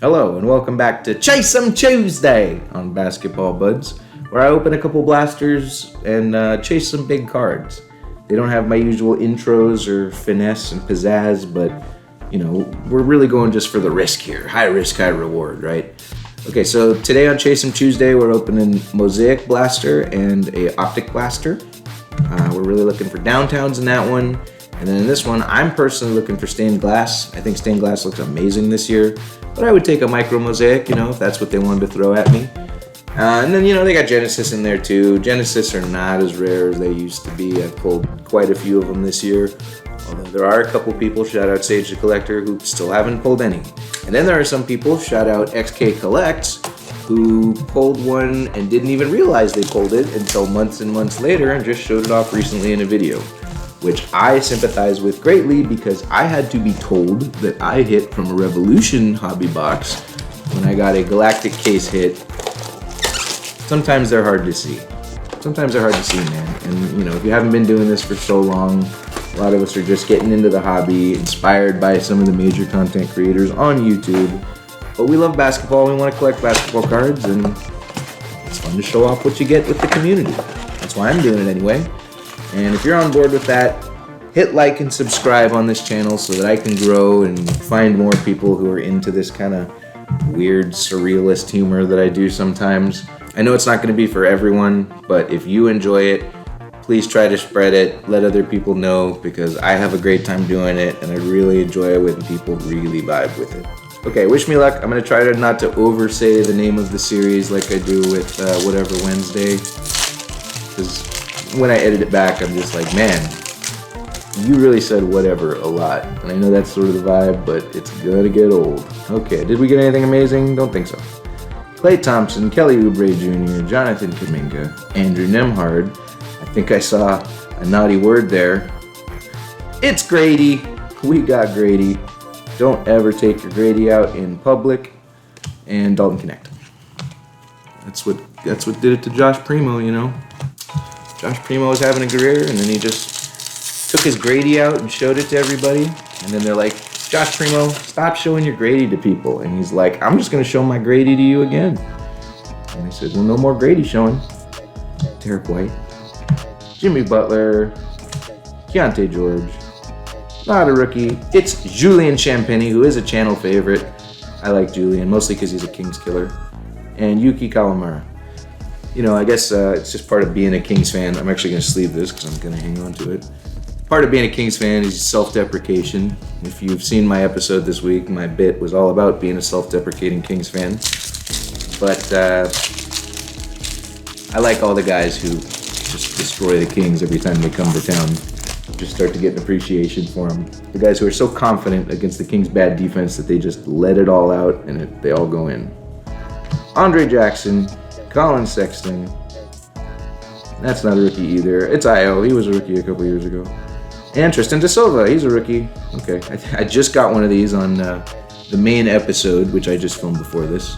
Hello and welcome back to Chase 'em Tuesday on Basketball Buds, where I open a couple blasters and chase some big cards. They don't have my usual intros or finesse and pizzazz, but we're really going just for the risk here. High risk, high reward, right? Okay, so today on Chase 'em Tuesday, we're opening Mosaic blaster and a Optic blaster. We're really looking for downtowns in that one. And then in this one, I'm personally looking for stained glass. I think stained glass looks amazing this year. But I would take a micro mosaic, if that's what they wanted to throw at me. And then, they got Genesis in there too. Genesis are not as rare as they used to be. I've pulled quite a few of them this year. Although there are a couple people, shout out Sage the Collector, who still haven't pulled any. And then there are some people, shout out XK Collects, who pulled one and didn't even realize they pulled it until months and months later and just showed it off recently in a video. Which I sympathize with greatly because I had to be told that I hit from a Revolution hobby box when I got a Galactic case hit. Sometimes they're hard to see. Man. And if you haven't been doing this for so long, a lot of us are just getting into the hobby, inspired by some of the major content creators on YouTube. But we love basketball, we want to collect basketball cards, and it's fun to show off what you get with the community. That's why I'm doing it anyway. And if you're on board with that, hit like and subscribe on this channel so that I can grow and find more people who are into this kind of weird, surrealist humor that I do sometimes. I know it's not going to be for everyone, but if you enjoy it, please try to spread it, let other people know, because I have a great time doing it, and I really enjoy it when people really vibe with it. Okay, wish me luck. I'm going to try not to oversay the name of the series like I do with Whatever Wednesday, because when I edit it back, I'm just like, man, you really said whatever a lot. And I know that's sort of the vibe, but it's gonna get old. Okay, did we get anything amazing? Don't think so. Clay Thompson, Kelly Oubre Jr., Jonathan Kuminga, Andrew Nemhard. I think I saw a naughty word there. It's Grady. We got Grady. Don't ever take your Grady out in public. And Dalton Connect. That's what did it to Josh Primo, Josh Primo was having a career, and then he just took his Grady out and showed it to everybody. And then they're like, Josh Primo, stop showing your Grady to people. And he's like, I'm just going to show my Grady to you again. And they said, well, no more Grady showing. Derek White, Jimmy Butler, Keontae George, not a rookie. It's Julian Champagny, who is a channel favorite. I like Julian, mostly because he's a Kings killer. And Yuki Kawamura. I guess it's just part of being a Kings fan. I'm actually going to sleeve this because I'm going to hang on to it. Part of being a Kings fan is self-deprecation. If you've seen my episode this week, my bit was all about being a self-deprecating Kings fan. But I like all the guys who just destroy the Kings every time they come to town. Just start to get an appreciation for them. The guys who are so confident against the Kings' bad defense that they just let it all out and they all go in. Andre Jackson, Colin Sexton. That's not a rookie either. It's Io. He was a rookie a couple years ago. And Tristan De Silva. He's a rookie. Okay. I just got one of these on the main episode, which I just filmed before this.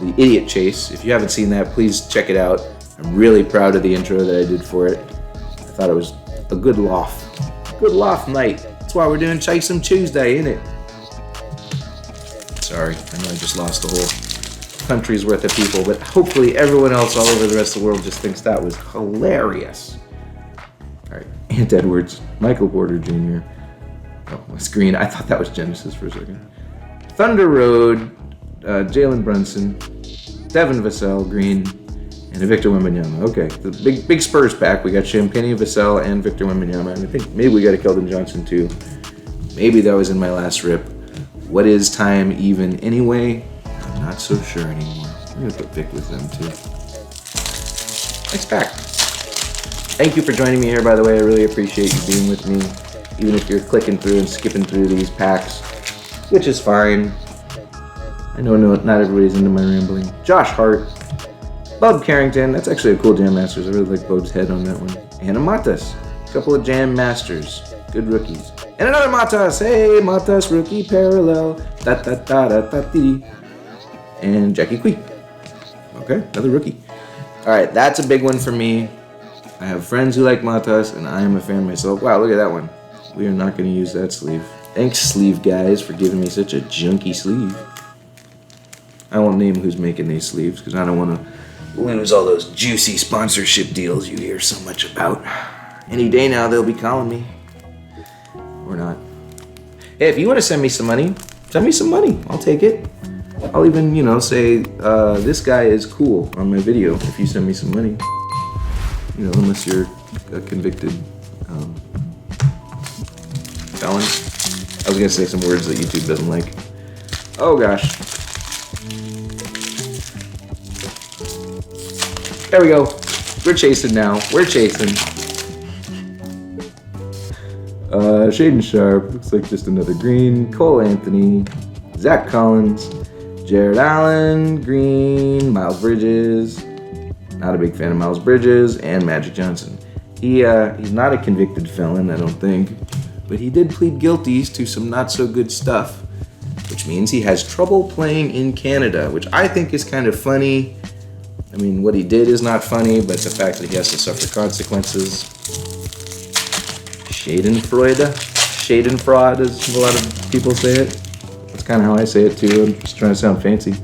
The Idiot Chase. If you haven't seen that, please check it out. I'm really proud of the intro that I did for it. I thought it was a good loft. Good loft night. That's why we're doing Chase 'em Tuesday, innit? Sorry. I know I just lost the whole country's worth of people, but hopefully everyone else all over the rest of the world just thinks that was hilarious. All right, Ant Edwards, Michael Porter Jr. Oh, it's green. I thought that was Genesis for a second. Thunder Road, Jalen Brunson, Devin Vassell, green, and a Victor Wembanyama. Okay, the big Spurs pack. We got Champagny, Vassell, and Victor Wembanyama, and I think maybe we got a Keldon Johnson too. Maybe that was in my last rip. What is time even anyway? Not so sure anymore. I'm going to put Vic with them too. Nice pack. Thank you for joining me here, by the way. I really appreciate you being with me. Even if you're clicking through and skipping through these packs, which is fine. I know not everybody's into my rambling. Josh Hart. Bub Carrington. That's actually a cool Jam Masters. I really like Bub's head on that one. Anna Matas. A couple of Jam Masters. Good rookies. And another Matas. Hey, Matas rookie parallel. Da-da-da-da-da-dee. And Jackie Quee. Okay, another rookie. All right, that's a big one for me. I have friends who like Matas, and I am a fan myself. Wow, look at that one. We are not going to use that sleeve. Thanks, sleeve guys, for giving me such a junky sleeve. I won't name who's making these sleeves because I don't want to lose all those juicy sponsorship deals you hear so much about. Any day now they'll be calling me. Or not. Hey, if you want to send me some money, send me some money. I'll take it. I'll even, say, this guy is cool on my video if you send me some money. Unless you're a convicted felon. I was gonna say some words that YouTube doesn't like. Oh gosh. There we go. We're chasing now. We're chasing. Shaden Sharp, looks like just another green. Cole Anthony, Zach Collins, Jared Allen, green, Miles Bridges. Not a big fan of Miles Bridges, and Magic Johnson. He's not a convicted felon, I don't think, but he did plead guilty to some not so good stuff, which means he has trouble playing in Canada, which I think is kind of funny. I mean, what he did is not funny, but the fact that he has to suffer consequences. Schadenfreude, as a lot of people say it. That's kind of how I say it too. I'm just trying to sound fancy.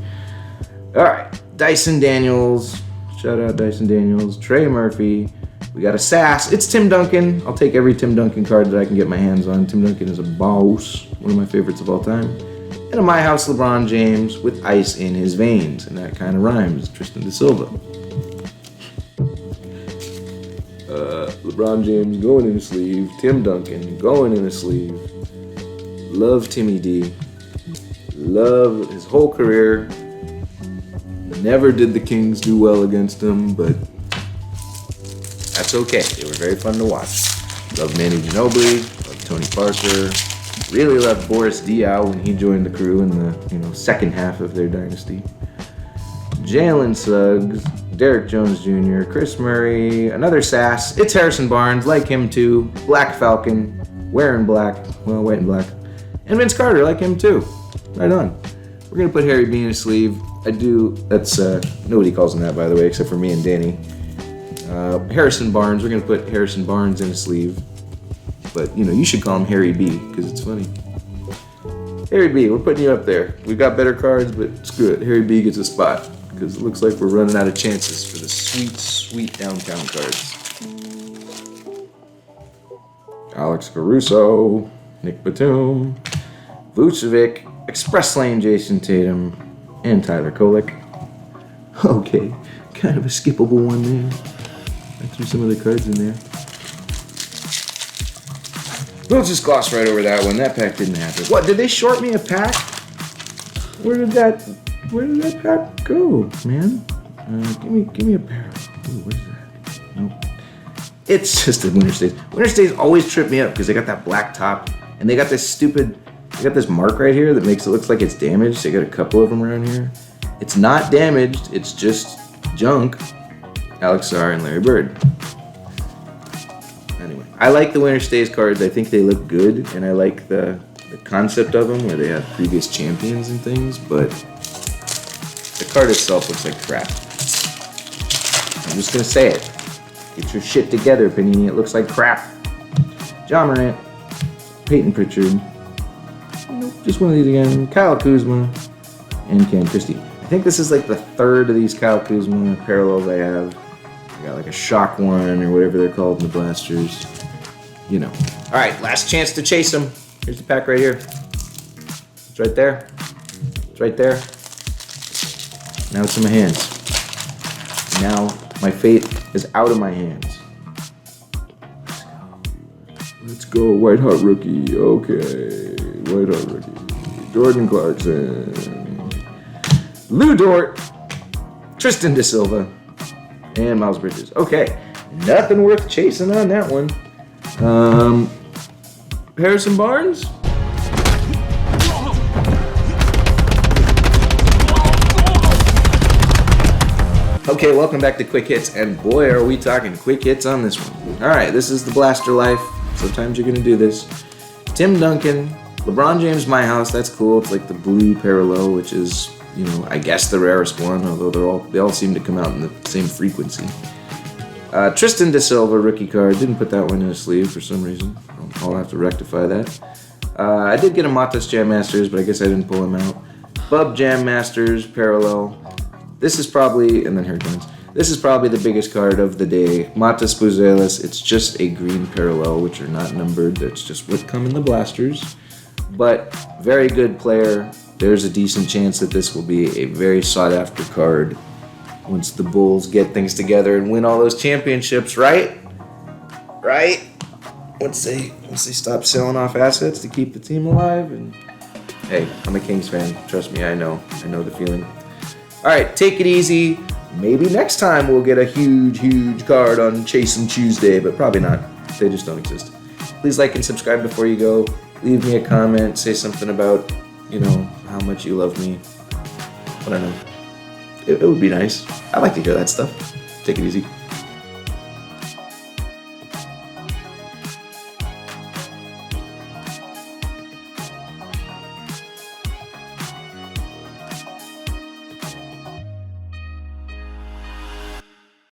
All right, Dyson Daniels. Shout out Dyson Daniels. Trey Murphy. We got a Sass. It's Tim Duncan. I'll take every Tim Duncan card that I can get my hands on. Tim Duncan is a boss. One of my favorites of all time. And a My House LeBron James with ice in his veins. And that kind of rhymes. Tristan Da Silva. LeBron James going in a sleeve. Tim Duncan going in a sleeve. Love Timmy D. Love his whole career. Never did the Kings do well against him, but that's okay. They were very fun to watch. Love Manu Ginobili. Love Tony Parker. Really loved Boris Diaw when he joined the crew in the second half of their dynasty. Jalen Suggs, Derek Jones Jr., Chris Murray, another Sass. It's Harrison Barnes, like him too. Black Falcon, wearing black, well, white and black. And Vince Carter, like him too. Right on. We're gonna put Harry B in his sleeve. That's, nobody calls him that, by the way, except for me and Danny. Harrison Barnes, we're gonna put Harrison Barnes in his sleeve. But, you should call him Harry B, because it's funny. Harry B, we're putting you up there. We've got better cards, but screw it. Harry B gets a spot, because it looks like we're running out of chances for the sweet, sweet downtown cards. Alex Caruso, Nick Batum, Vucevic, Express Lane Jason Tatum, and Tyler Kolek. Okay, kind of a skippable one there. I threw some of the cards in there. We'll just gloss right over that one. That pack didn't happen. What, did they short me a pack? Where did that pack go, man? Give me a pair. Ooh, what is that? Nope. It's just the Winter Stays. Winter Stays always trip me up because they got that black top and they got this mark right here that makes it look like it's damaged. They got a couple of them around here. It's not damaged. It's just junk. Alex Sarr and Larry Bird. Anyway, I like the Winter Stays cards. I think they look good, and I like the concept of them where they have previous champions and things, but the card itself looks like crap. I'm just gonna say it. Get your shit together, Panini. It looks like crap. John Morant, Peyton Pritchard, nope, just one of these again. Kyle Kuzma, and Cam Christie. I think this is like the third of these Kyle Kuzma parallels I have. I got like a shock one or whatever they're called in the blasters. All right, last chance to chase them. Here's the pack right here. It's right there. It's right there. Now it's in my hands. Now my fate is out of my hands. Let's go. White Hot Rookie. Okay. White Hot Rookie. Jordan Clarkson. Lou Dort. Tristan Da Silva. And Miles Bridges. Okay. Nothing worth chasing on that one. Harrison Barnes. Okay, welcome back to Quick Hits, and boy, are we talking quick hits on this one. All right, this is the Blaster Life. Sometimes you're gonna do this. Tim Duncan, LeBron James, My House. That's cool. It's like the blue parallel, which is, I guess the rarest one. Although they all seem to come out in the same frequency. Tristan Da Silva rookie card. Didn't put that one in a sleeve for some reason. I'll have to rectify that. I did get a Matas Jam Masters, but I guess I didn't pull him out. Bub Jam Masters Parallel. This is probably, and then here it comes. This is probably the biggest card of the day. Mata Spuzelis. It's just a green parallel, which are not numbered. That's just what come in the blasters. But very good player. There's a decent chance that this will be a very sought after card once the Bulls get things together and win all those championships, right? Right? Once they stop selling off assets to keep the team alive. And hey, I'm a Kings fan. Trust me, I know the feeling. All right, take it easy. Maybe next time we'll get a huge card on Chase and Tuesday, but probably not. They just don't exist. Please like and subscribe before you go. Leave me a comment. Say something about, how much you love me. I don't know. It would be nice. I like to hear that stuff. Take it easy.